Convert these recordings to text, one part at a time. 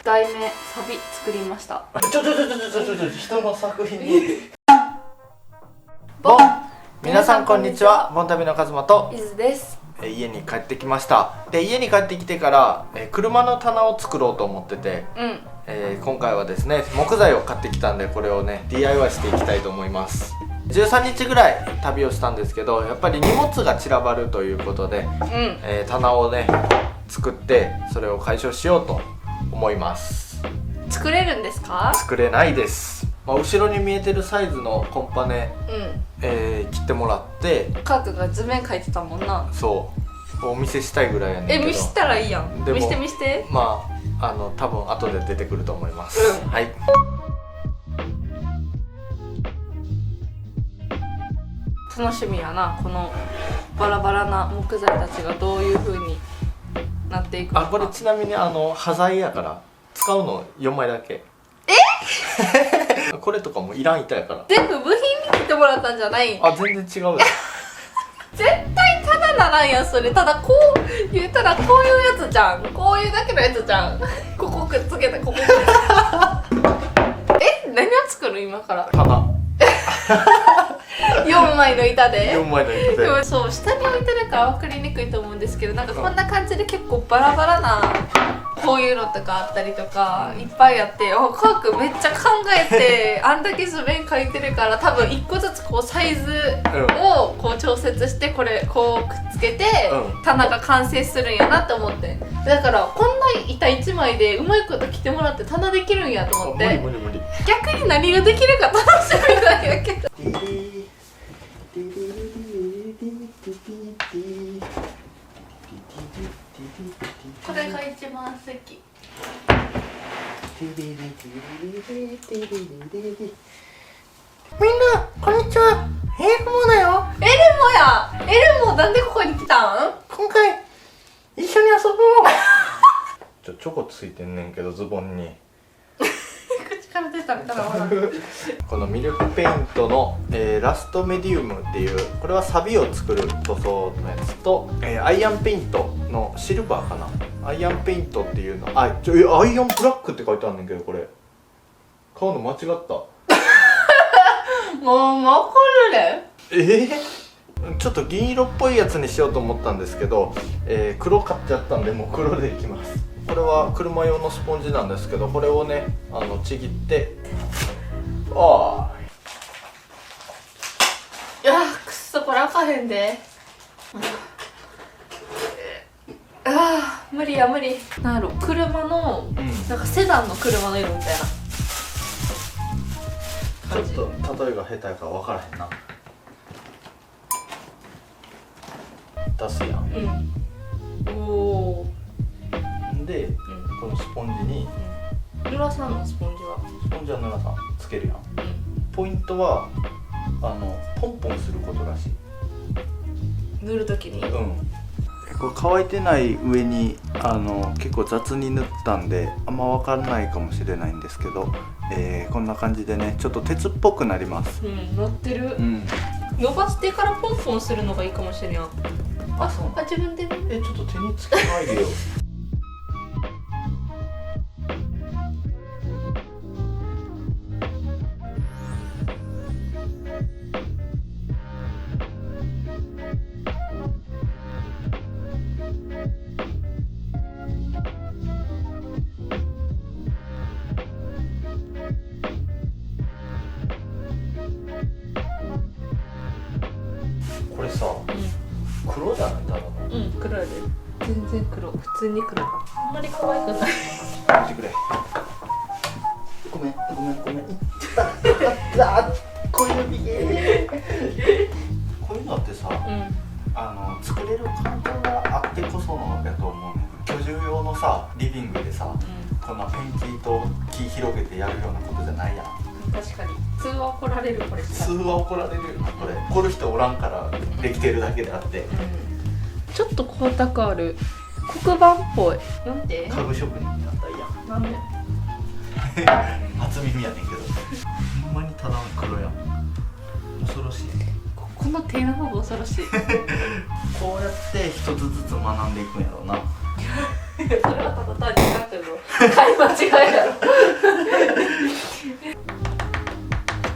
題名サビ作りました。人の作品にボン。皆さんこんにちは。ボン旅のカズマとイズです。家に帰ってきました。で、家に帰ってきてから車の棚を作ろうと思ってて、今回はですね木材を買ってきたんで、これをね DIY していきたいと思います。13日ぐらい旅をしたんですけど、やっぱり荷物が散らばるということで、棚をね作ってそれを解消しようと思います。作れるんですか？作れないです。後ろに見えてるサイズのコンパネ、切ってもらって、カークが図面描いてたもんな。そうお見せしたいぐらいやねんけど。見せたらいいやん。見せて。まあ多分後で出てくると思います。はい。楽しみやな、このバラバラな木材たちがどういう風になっていくのか。これちなみに端材やから使うの4枚だけ。これとかもいらん板やから。全部部品に切ってもらったんじゃない？全然違うよ。絶対ただならんやんそれ。ただこう言ったらこういうやつじゃん。こういうだけのやつじゃん。ここくっつけてここくっつけて何を作る今から？棚4枚の板で4枚の板で。でもそう下に置いてるから分かりにくいと思うんですけど、なんかこんな感じで結構バラバラなこういうのとかあったりとかいっぱいあって、カークめっちゃ考えてあんだけ図面描いてるから、多分1個ずつこうサイズをこう調節してこれこうくっつけて棚が完成するんやなって思って、だからこんな板1枚でうまいこと着てもらって棚できるんやと思って、無理。逆に何ができるか楽しみなんやけど。これが一番好き。みんなこんにちは。エルモだよ。エルモや。エルモなんでここに来たん？今回一緒に遊ぼう。チョコついてんねんけどズボンに。口から出たみたいな。このミルクペイントの、ラストメディウムっていう、これはサビを作る塗装のやつと、アイアンペイントのシルバーかな。アイアンペイントっていうの、アイアンブラックって書いてあるんだけど、これ買うの間違った。もう分かるで。ちょっと銀色っぽいやつにしようと思ったんですけど、黒買っちゃったんで、もう黒でいきます。これは車用のスポンジなんですけど、これをねちぎって、いやくっそこれ開かへんで。無理や無理。なんやろ、車の、なんかセダンの車の色みたいな感じ。ちょっと例えが下手やから分からへんな。出すやん。で、このスポンジにぬらさんのスポンジはぬらさんつけるやん。ポイントはポンポンすることらしい。塗るときに。これ乾いてない上に結構雑に塗ったんであんま分からないかもしれないんですけど、こんな感じでねちょっと鉄っぽくなります。乗ってる。伸ばしてからポンポンするのがいいかもしれん。そうな。自分でね。ちょっと手につけないでよ。これさ、黒じゃない？ただの。黒やで。全然黒。普通に黒。あんまり可愛くない。見てくれ。ごめん。小指。こういうのってさ、作れる環境があってこそのやと思うね。居住用のさリビングでさ、こんなペンキと木広げてやるようなことじゃないやん。確かに。通話怒られるこれ。通話怒られるよなこれ。怒る人おらんからできてるだけであって。ちょっと光沢ある黒板っぽい。なんで？家具職人になったらいいやん。なんで？初耳やねんけど。ほんまにただの黒やん。恐ろしい。この手の方が恐ろしい。こうやって一つずつ学んでいくんやろうな。それはただ単に買い間違いやろ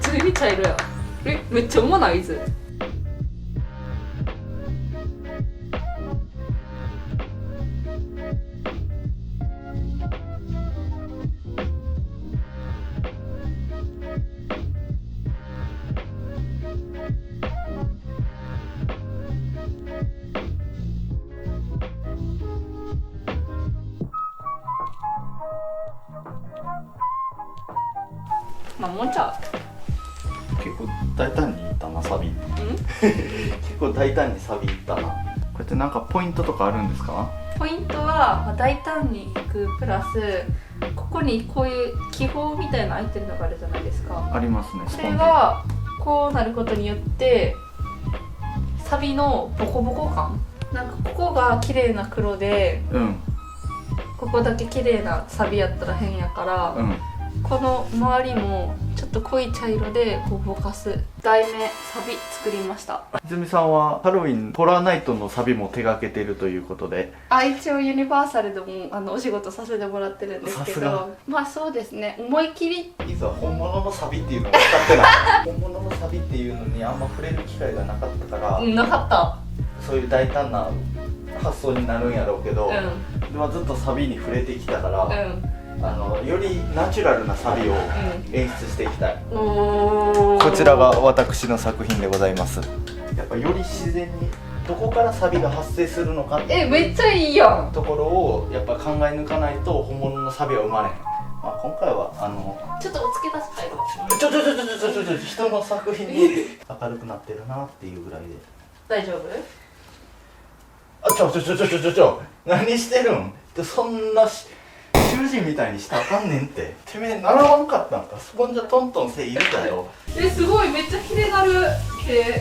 普通に茶色や。めっちゃうまない？伊豆まあもんちゃ結構大胆にいったなサビ。う。結構大胆にサビいったな。こうやってなんかポイントとかあるんですか？ポイントは、まあ、大胆にいくプラス、ここにこういう気泡みたいな開いてるのがあるじゃないですか。ありますね。スそポンジ。れがこうなることによってサビのボコボコ感、なんかここが綺麗な黒でうん。ここだけ綺麗なサビやったら変やから、うん。この周りもちょっと濃い茶色でこうぼかす題名サビ作りました。泉さんはハロウィンホラーナイトのサビも手掛けているということで。一応ユニバーサルでもお仕事させてもらってるんですけさすがど、まあそうですね、思い切りいざ本物のサビっていうのを使ってない本物のサビっていうのにあんま触れる機会がなかったから、なかったそういう大胆な発想になるんやろうけど、うんでもずっとサビに触れてきたから、うんよりナチュラルなサビを演出していきたい、おーこちらが私の作品でございます。やっぱより自然にどこからサビが発生するのかっていうめっちゃいいやん。ところをやっぱ考え抜かないと本物のサビは生まれへん。まあ、今回はちょっとお付け出したいわ。人の作品に明るくなってるなっていうぐらいで。大丈夫？何してるん？そんな囚人みたいにしたらあかんねんって。てめえ習わんかったんか。スポンジはトントンせいるだよ。すごい、めっちゃ綺麗なる毛。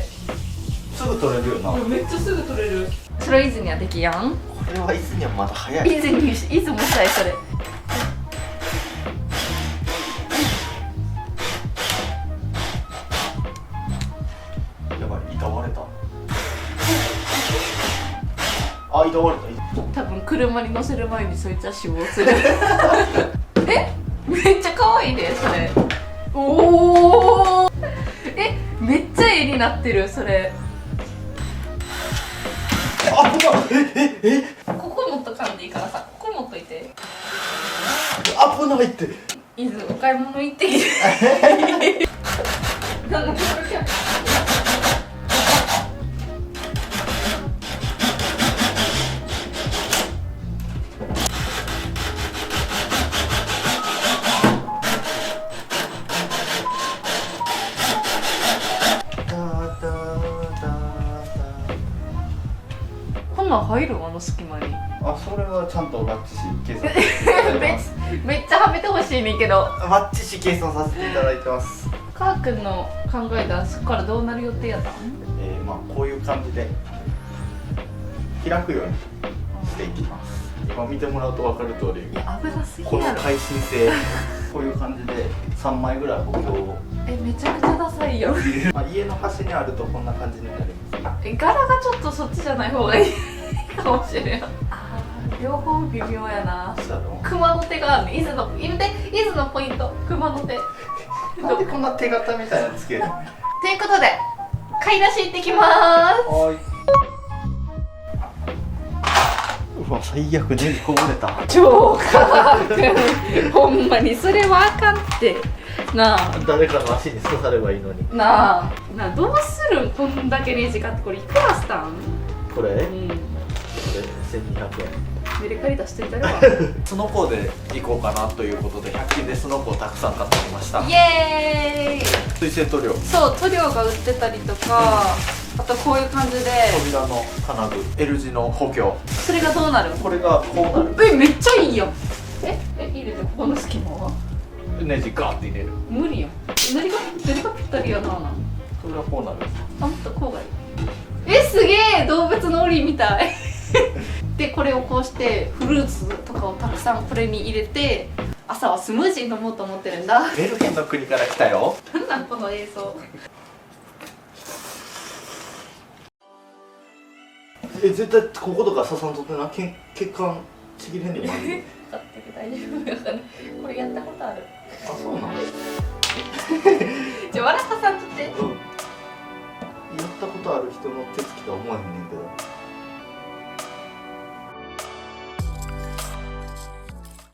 すぐ取れるよな。めっちゃすぐ取れる。それイズにはできやん。これは伊豆にはまだ早い。イズもしたいそれ。やばい、板割れた。あ、板割れた。多分車に乗せる前にそいつは死亡する。めっちゃ可愛いねそれ。おお。めっちゃ絵になってるそれ。あ、ここ持っとかんでいいからさ、ここ持っといて。危ないって。伊豆お買い物行ってきて。なんかこんなん入る？あの隙間に。あ、それはちゃんとバッチし計算させていただいてます。めっちゃはめてほしいねんけど。バッチし計算させていただいてます。かーくんの考えたそこからどうなる予定やったん？まあこういう感じで開くようにしていきます。今見てもらうと分かる通り、いや危なすぎこのやろ。耐震性こういう感じで3枚ぐらい補強をめちゃくちゃダサいよ。まあ家の端にあるとこんな感じになります。柄がちょっとそっちじゃない方がいいかもしれん。両方微妙やな。そうやろ。熊の手があるね。伊豆のポイント、熊の手。なんでこんな手形みたいなのつけるの？ということで買い出し行ってきまーはい。うわ最悪ネギこぼれた。す。超かーくん、ほんまにそれはあかんってなあ。誰かの足に刺さればいいのに。なあどうするん、こんだけネジ買って。これいくらしたん？これ、うん、これ1200円。メルカリ出しといたるわ。スノコで行こうかなということで100均でスノコをたくさん買ってきました。イエーイ。水性塗料、そう、塗料が売ってたりとか、あとこういう感じで、扉の金具、L 字の補強、それがどうなる？これがこうなる。めっちゃいいやん。入れてここの隙間はネジガーって入れる。無理やん。何がぴったりやな。これがこうなる。あんたこうがいい。すげえ、動物の檻みたい。でこれをこうしてフルーツとかをたくさんこれに入れて、朝はスムージー飲もうと思ってるんだ。メルヘンの国から来たよ。なんなんこの映像。絶対こことか刺さんとってな、血管ちぎれんでもあるよ買ってて大丈夫やからこれやったことある。あ、そうなの？じゃあ笑かさんとって。やったことある人の手つきとは思わへんねんけど。